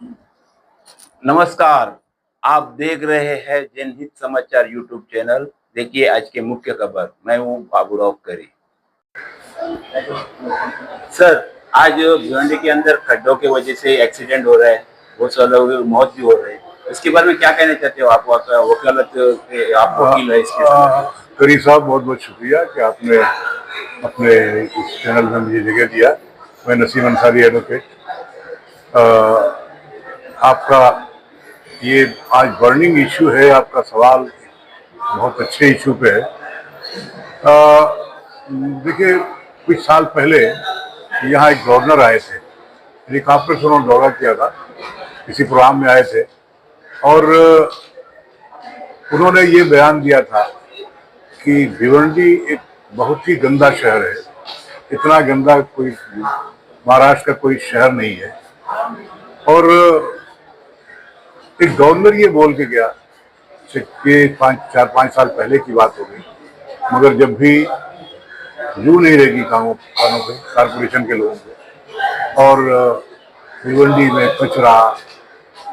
नमस्कार। आप देख रहे हैं जनहित समाचार यूट्यूब चैनल। देखिए आज के मुख्य खबर। मैं हूँ बाबूराव करी। सर, आज भिवंडी के अंदर खड्डों की वजह से एक्सीडेंट हो रहा है, बहुत सारे लोगों की मौत भी हो रही है। इसके बारे में क्या कहना चाहते हो आप? वकालत आप वकील है इसके संबंध करी साहब, बहुत बहुत शुक्रिया कि आपने अपने इस चैनल में मुझे जगह दिया। मैं नसीम अंसारी एडवोकेट। आपका ये आज बर्निंग इशू है, आपका सवाल बहुत अच्छे इशू पे है। देखिए, कुछ साल पहले यहाँ एक गवर्नर आए थे, हेलीकॉप्टर से उन्होंने दौरा किया था, किसी प्रोग्राम में आए थे और उन्होंने ये बयान दिया था कि भिवंडी एक बहुत ही गंदा शहर है। इतना गंदा कोई महाराष्ट्र का कोई शहर नहीं है। और एक गवर्नर ये बोल के गया कि 4-5 साल पहले की बात हो गई, मगर जब भी जू नहीं रहेगी कानों पे कारपोरेशन के लोगों को, और भिवंडी में कचरा,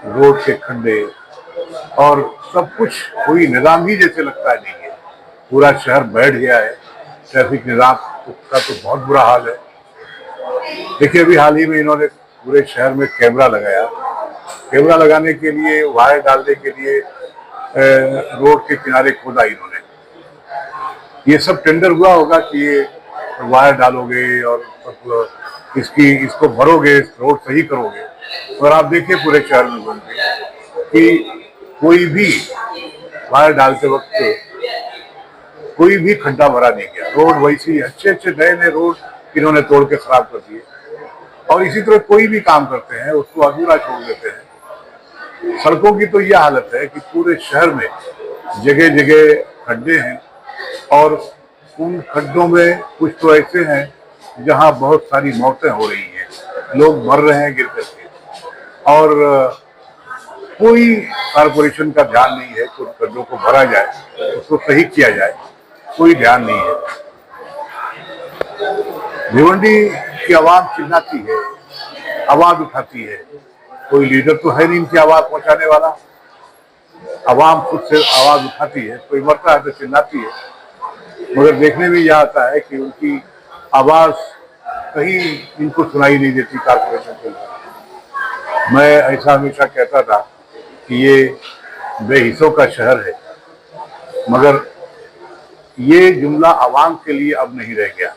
रोड के खड्डे और सब कुछ कोई निज़ाम ही जैसे लगता है नहीं है। पूरा शहर बैठ गया है। ट्रैफिक निज़ाम का तो बहुत बुरा हाल है। देखिए, अभी हाल ही में इन्होंने पूरे शहर में कैमरा लगाया। कैमरा लगाने के लिए, वायर डालने के लिए रोड के किनारे खोदा इन्होंने। ये सब टेंडर हुआ होगा कि ये वायर डालोगे और इसको भरोगे, रोड सही करोगे। और आप देखिए पूरे शहर में घूम के कि कोई भी वायर डालते वक्त कोई भी खड्डा भरा नहीं गया। रोड वैसे ही अच्छे अच्छे नए नए रोड इन्होंने तोड़ के खराब कर दिए। और इसी तरह कोई भी काम करते हैं उसको अधूरा छोड़ देते हैं। सड़कों की तो यह हालत है कि पूरे शहर में जगह जगह खड्डे हैं और उन खड्डों में कुछ तो ऐसे हैं जहां बहुत सारी मौतें हो रही हैं, लोग मर रहे हैं गिर करके। और कोई कारपोरेशन का ध्यान नहीं है कि उन खड्डों को भरा जाए, उसको सही किया जाए, कोई ध्यान नहीं है। भिवंडी की आवाज चिल्लाती है, आवाज उठाती है। कोई लीडर तो है नहीं इनकी आवाज पहुंचाने वाला। आवाम खुद से आवाज उठाती है, कोई मरता है तो चिल्लाती है। मगर देखने में यह आता है कि उनकी आवाज कहीं इनको सुनाई नहीं देती कारपोरेशन के लोग। मैं ऐसा हमेशा कहता था कि ये बेहिस्सों का शहर है, मगर ये जुमला आवाम के लिए अब नहीं रह गया।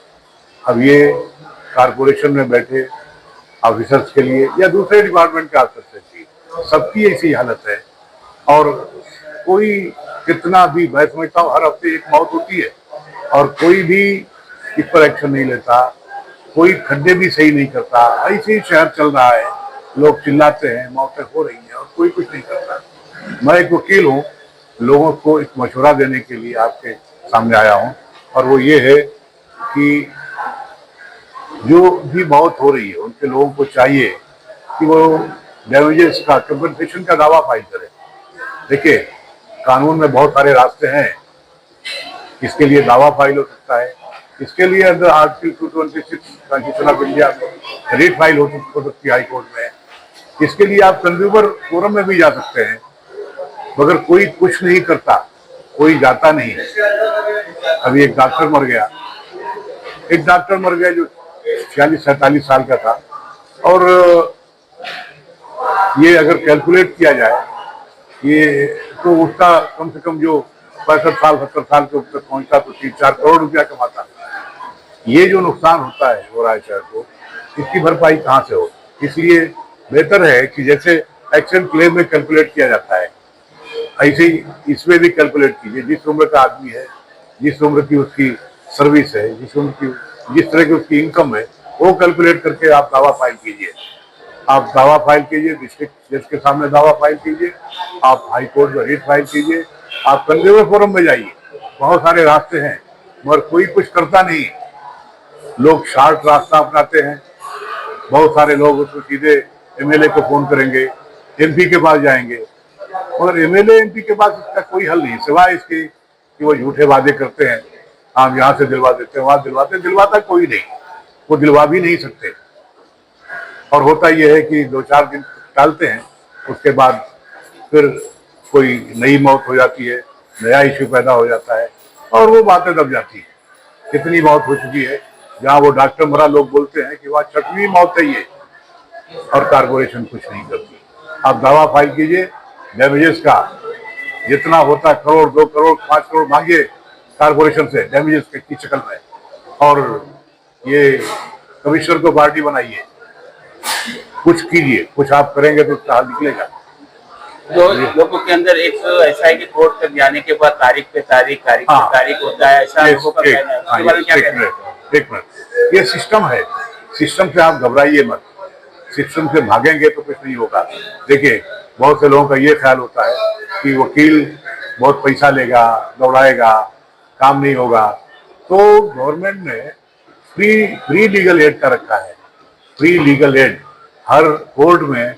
अब ये कारपोरेशन में बैठे ऑफिसर्स के लिए या दूसरे डिपार्टमेंट के ऑफिसर्स के लिए, सबकी ऐसी हालत है। और कोई कितना भी, मैं समझता हूँ हर हफ्ते एक मौत होती है और कोई भी इस पर एक्शन नहीं लेता, कोई खड्डे भी सही नहीं करता। ऐसे ही शहर चल रहा है, लोग चिल्लाते हैं, मौतें हो रही हैं और कोई कुछ नहीं करता। मैं एक वकील हूँ, लोगों को एक मशवरा देने के लिए आपके सामने आया हूँ, और वो ये है कि जो भी मौत हो रही है उनके लोगों को चाहिए कि वो डैमेजेस का, कंपनसेशन का दावा फाइल करें। देखिए, कानून में बहुत सारे रास्ते हैं। इसके लिए दावा फाइल हो सकता है, इसके लिए अंदर आर्टिकल 226 कॉन्स्टिट्यूशन ऑफ इंडिया में रेट फाइल हो सकती है हाई कोर्ट में। इसके लिए आप कंज्यूमर फोरम में भी जा सकते हैं, मगर कोई कुछ नहीं करता, कोई जाता नहीं। अभी एक डॉक्टर मर गया, जो 46-47 साल का था। और ये अगर कैलकुलेट किया जाए ये, तो उसका कम से कम जो 65-70 साल के ऊपर पहुंचता तो 3-4 करोड़ रुपया कमाता। ये जो नुकसान होता है हो रहा है शहर को, इसकी भरपाई कहाँ से हो? इसलिए बेहतर है कि जैसे एक्सीडेंट क्लेम में कैलकुलेट किया जाता है, ऐसे ही इसमें भी कैलकुलेट कीजिए। जिस उम्र का आदमी है, जिस उम्र की उसकी सर्विस है, जिस तरह की उसकी इनकम है, वो कैलकुलेट करके आप दावा फाइल कीजिए। आप दावा फाइल कीजिए, डिस्ट्रिक्ट जज के सामने दावा फाइल कीजिए, आप हाई कोर्ट में रिट फाइल कीजिए, आप कंज्यूमर फोरम में जाइए। बहुत सारे रास्ते हैं, मगर कोई कुछ करता नहीं। लोग शार्ट रास्ता अपनाते हैं। बहुत सारे लोग उसको सीधे एमएलए को फोन करेंगे, एमपी के पास जाएंगे, मगर एमएलए एमपी के पास इसका कोई हल नहीं, सिवाय इसके कि वो झूठे वादे करते हैं। हम यहाँ से दिलवा देते हैं, वहां दिलवाता कोई नहीं, वो दिलवा भी नहीं सकते। और होता यह है कि 2-4 दिन टालते हैं, उसके बाद फिर कोई नई मौत हो जाती है, नया इश्यू पैदा हो जाता है और वो बातें दब जाती है। कितनी मौत हो चुकी है जहाँ वो डॉक्टर मरा लोग बोलते हैं कि वह 6वीं मौत है ये, और कारपोरेशन कुछ नहीं करती। आप दावा फाइल कीजिए डैमेजेस का, जितना होता है करोड़ 2 करोड़ 5 करोड़ मांगिए कारपोरेशन से डैमेजेस की शक्ल में, और ये कमिश्नर को पार्टी बनाइए, कुछ कीजिए, कुछ आप करेंगे तो उसका हल निकलेगा। तो लोगों के अंदर एक ऐसा है कि कोर्ट तक जाने के बाद तारीख पे तारीख होता है, ऐसा लोगों का कहना है। उसके बारे में क्या कहना है? एक मिनट, ये सिस्टम है, सिस्टम से आप घबराइए मत, सिस्टम से भागेंगे तो कुछ नहीं होगा। देखिए बहुत से लोगों का ये ख्याल होता है कि वकील बहुत पैसा लेगा, दौड़ाएगा, काम नहीं होगा। तो गवर्नमेंट ने फ्री लीगल एड का रखा है, फ्री लीगल एड हर कोर्ट में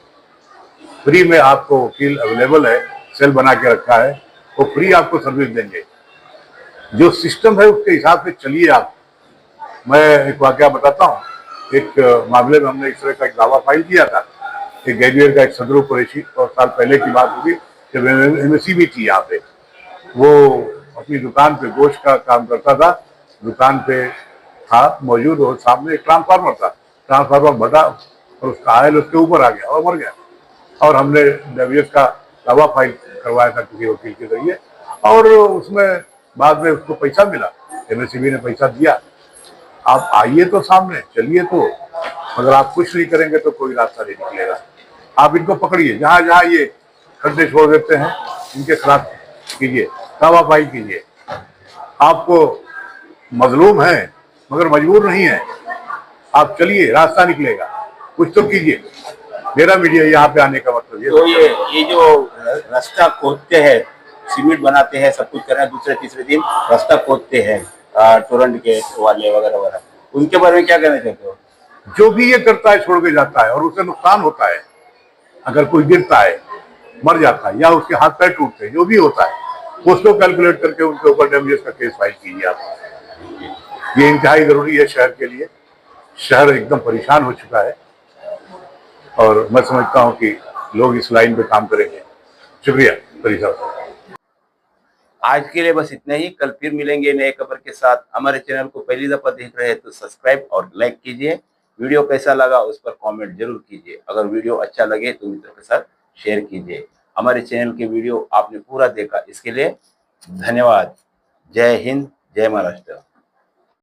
फ्री में आपको वकील अवेलेबल है, सेल बना के रखा है, वो फ्री आपको सर्विस देंगे। जो सिस्टम है उसके हिसाब से चलिए आप। मैं एक वाकया बताता हूँ, एक मामले में हमने इस तरह का एक दावा फाइल किया था। एक ग्रेजुएट का एक सदरू कुरैशी, और साल पहले की बात होगी जब एमएससी भी थी यहाँ पे, वो अपनी दुकान पे गोश्त का काम करता था, दुकान पे था मौजूद और सामने एक ट्रांसफार्मर था, ट्रांसफार्मर बटा और उसका आयल उसके ऊपर आ गया और मर गया। और हमने डैमेजेस का दावा फाइल करवाया था किसी वकील के जरिए, और उसमें बाद में उसको पैसा मिला, एमएससीबी ने पैसा दिया। आप आइए तो सामने, चलिए तो, अगर आप कुछ नहीं करेंगे तो कोई रास्ता नहीं निकलेगा। आप इनको पकड़िए, जहाँ जहाँ ये खड्डे छोड़ देते हैं इनके खिलाफ कीजिए, दावा फाइल कीजिए। आपको मजलूम है मगर मजबूर नहीं है, आप चलिए, रास्ता निकलेगा, कुछ तो कीजिए। मेरा मीडिया यहाँ पे आने का मतलब तो ये जो रास्ता खोदते हैं, सीमेंट बनाते हैं, सब कुछ कर रहे हैं, दूसरे तीसरे दिन रास्ता खोदते हैं टोरंट के वाले वगैरह वगैरह, उनके बारे में क्या कहना चाहते हो? जो भी ये करता है छोड़ के जाता है और उसे नुकसान होता है। अगर कोई गिरता है, मर जाता है, या उसके हाथ पैर टूटते हैं, जो भी होता है, उसको कैलकुलेट करके उनके ऊपर डैमेजेस का केस फाइल कीजिए आप। ये इंतहाई जरूरी है शहर के लिए। शहर एकदम परेशान हो चुका है और मैं समझता हूँ कि लोग इस लाइन पे काम करेंगे। शुक्रिया परिसार। आज के लिए बस इतना ही। कल फिर मिलेंगे नए खबर के साथ। हमारे चैनल को पहली दफा देख रहे हैं तो सब्सक्राइब और लाइक कीजिए। वीडियो कैसा लगा उस पर कमेंट जरूर कीजिए। अगर वीडियो अच्छा लगे तो मित्रों के साथ शेयर कीजिए। हमारे चैनल के वीडियो आपने पूरा देखा, इसके लिए धन्यवाद। जय हिंद, जय महाराष्ट्र।